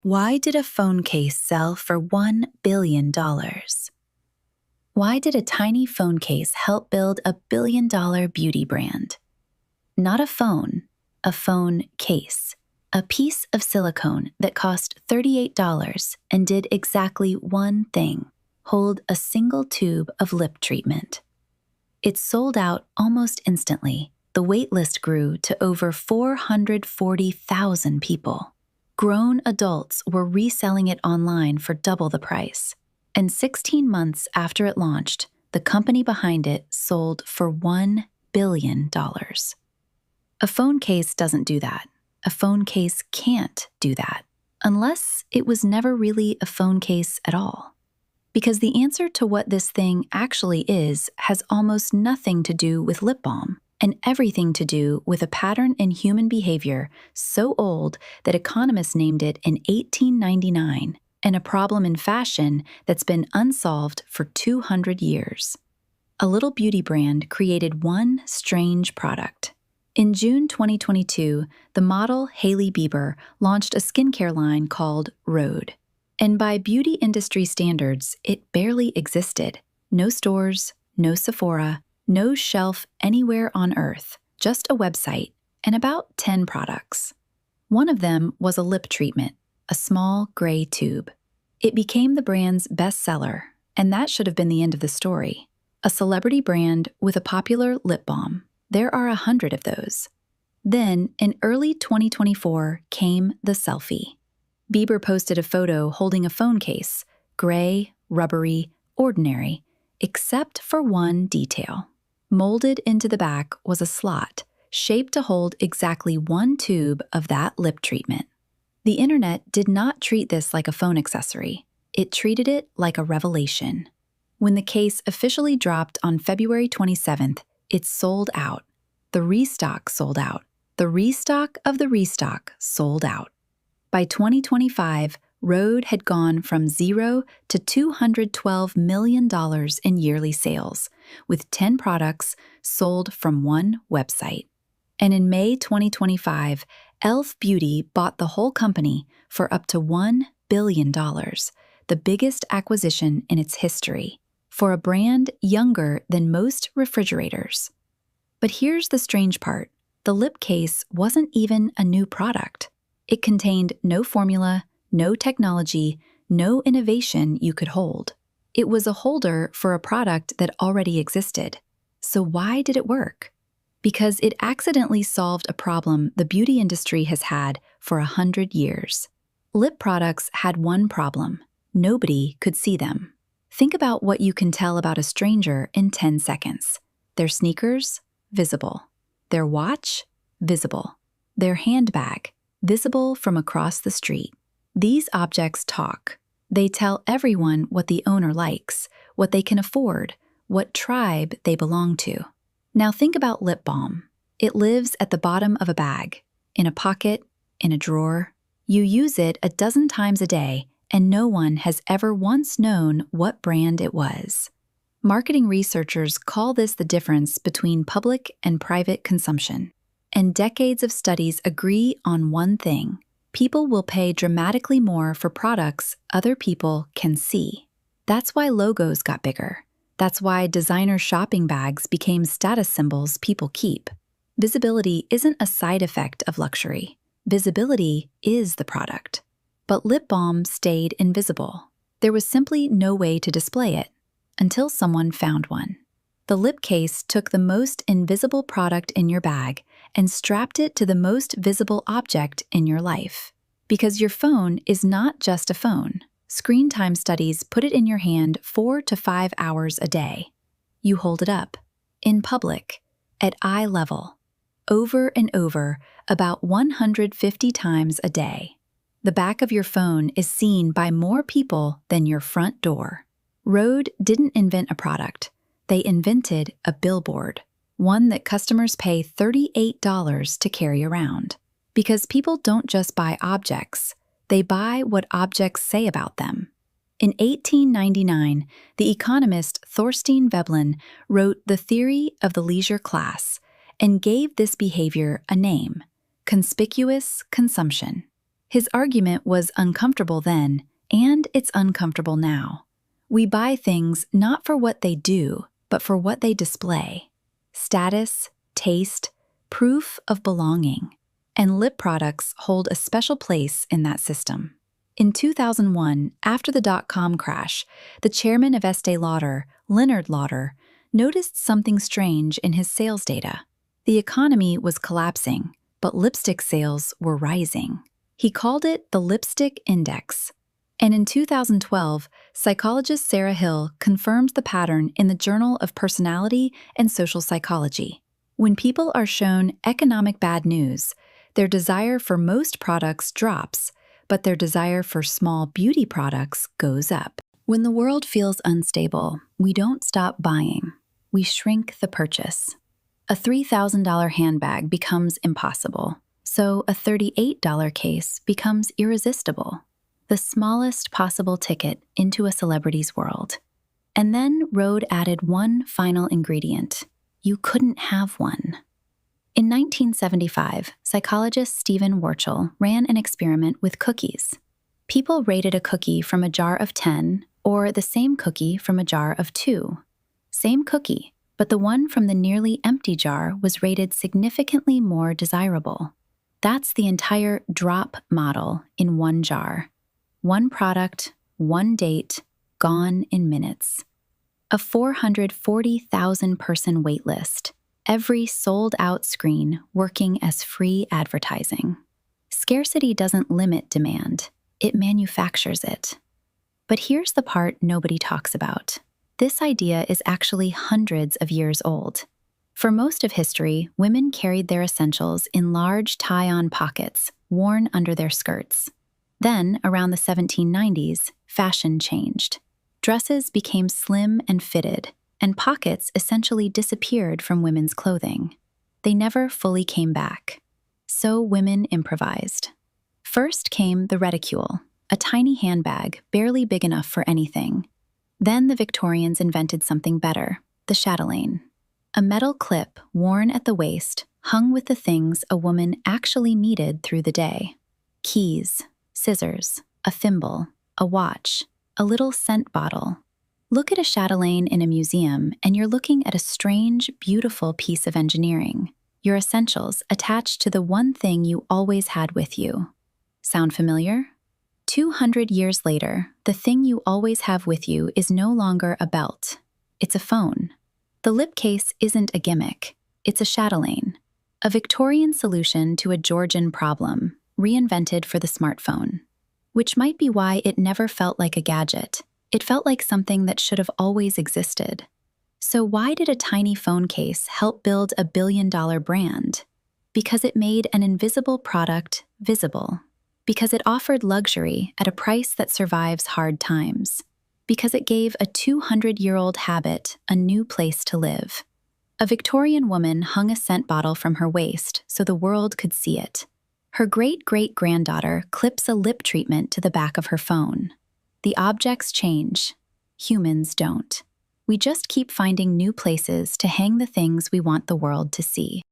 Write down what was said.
Why did a phone case sell for $1 billion? Why did a tiny phone case help build a billion-dollar beauty brand? Not a phone case. A piece of silicone that cost $38 and did exactly one thing: hold a single tube of lip treatment. It sold out almost instantly. The wait list grew to over 440,000 people. Grown adults were reselling it online for double the price. And 16 months after it launched, the company behind it sold for $1 billion. A phone case doesn't do that. A phone case can't do that, unless it was never really a phone case at all. Because the answer to what this thing actually is has almost nothing to do with lip balm, and everything to do with a pattern in human behavior so old that economists named it in 1899, and a problem in fashion that's been unsolved for 200 years. A little beauty brand created one strange product. In June 2022, the model Hailey Bieber launched a skincare line called Rhode. And by beauty industry standards, it barely existed. No stores, no Sephora, no shelf anywhere on Earth, just a website and about 10 products. One of them was a lip treatment, a small gray tube. It became the brand's bestseller, and that should have been the end of the story. A celebrity brand with a popular lip balm. There are 100 of those. Then, in early 2024, came the selfie. Bieber posted a photo holding a phone case, gray, rubbery, ordinary, except for one detail. Molded into the back was a slot, shaped to hold exactly one tube of that lip treatment. The internet did not treat this like a phone accessory. It treated it like a revelation. When the case officially dropped on February 27th, it sold out. The restock sold out. The restock of the restock sold out. By 2025, Rhode had gone from $0 to $212 million in yearly sales, with 10 products sold from one website. And in May 2025, e.l.f. Beauty bought the whole company for up to $1 billion, the biggest acquisition in its history, for a brand younger than most refrigerators. But here's the strange part. The lip case wasn't even a new product. It contained no formula, no technology, no innovation you could hold. It was a holder for a product that already existed. So why did it work? Because it accidentally solved a problem the beauty industry has had for 100 years. Lip products had one problem: nobody could see them. Think about what you can tell about a stranger in 10 seconds. Their sneakers? Visible. Their watch? Visible. Their handbag? Visible from across the street. These objects talk. They tell everyone what the owner likes, what they can afford, what tribe they belong to. Now think about lip balm. It lives at the bottom of a bag, in a pocket, in a drawer. You use it a dozen times a day, and no one has ever once known what brand it was. Marketing researchers call this the difference between public and private consumption. And decades of studies agree on one thing: people will pay dramatically more for products other people can see. That's why logos got bigger. That's why designer shopping bags became status symbols people keep. Visibility isn't a side effect of luxury. Visibility is the product. But lip balm stayed invisible. There was simply no way to display it, until someone found one. The lip case took the most invisible product in your bag and strapped it to the most visible object in your life. Because your phone is not just a phone. Screen time studies put it in your hand 4 to 5 hours a day. You hold it up, in public, at eye level, over and over, about 150 times a day. The back of your phone is seen by more people than your front door. Rhode didn't invent a product. They invented a billboard, one that customers pay $38 to carry around. Because people don't just buy objects, they buy what objects say about them. In 1899, the economist Thorstein Veblen wrote The Theory of the Leisure Class and gave this behavior a name: conspicuous consumption. His argument was uncomfortable then, and it's uncomfortable now. We buy things not for what they do, but for what they display. Status, taste, proof of belonging. And lip products hold a special place in that system. In 2001, after the dot-com crash, the chairman of Estee Lauder, Leonard Lauder, noticed something strange in his sales data. The economy was collapsing, but lipstick sales were rising. He called it the lipstick index. And in 2012, psychologist Sarah Hill confirmed the pattern in the Journal of Personality and Social Psychology. When people are shown economic bad news, their desire for most products drops, but their desire for small beauty products goes up. When the world feels unstable, we don't stop buying. We shrink the purchase. A $3,000 handbag becomes impossible, so a $38 case becomes irresistible. The smallest possible ticket into a celebrity's world. And then Rhode added one final ingredient. You couldn't have one. In 1975, psychologist Stephen Wurtzel ran an experiment with cookies. People rated a cookie from a jar of 10 or the same cookie from a jar of 2. Same cookie, but the one from the nearly empty jar was rated significantly more desirable. That's the entire drop model in one jar. One product, one date, gone in minutes. A 440,000 person waitlist. Every sold-out screen working as free advertising. Scarcity doesn't limit demand, it manufactures it. But here's the part nobody talks about. This idea is actually hundreds of years old. For most of history, women carried their essentials in large tie-on pockets, worn under their skirts. Then, around the 1790s, fashion changed. Dresses became slim and fitted, and pockets essentially disappeared from women's clothing. They never fully came back. So women improvised. First came the reticule, a tiny handbag barely big enough for anything. Then the Victorians invented something better, the chatelaine. A metal clip worn at the waist, hung with the things a woman actually needed through the day. Keys, scissors, a thimble, a watch, a little scent bottle. Look at a chatelaine in a museum, and you're looking at a strange, beautiful piece of engineering. Your essentials attached to the one thing you always had with you. Sound familiar? 200 years later, the thing you always have with you is no longer a belt. It's a phone. The lip case isn't a gimmick. It's a chatelaine. A Victorian solution to a Georgian problem, reinvented for the smartphone. Which might be why it never felt like a gadget. It felt like something that should have always existed. So why did a tiny phone case help build a billion-dollar brand? Because it made an invisible product visible. Because it offered luxury at a price that survives hard times. Because it gave a 200-year-old habit a new place to live. A Victorian woman hung a scent bottle from her waist so the world could see it. Her great-great-granddaughter clips a lip treatment to the back of her phone. The objects change. Humans don't. We just keep finding new places to hang the things we want the world to see.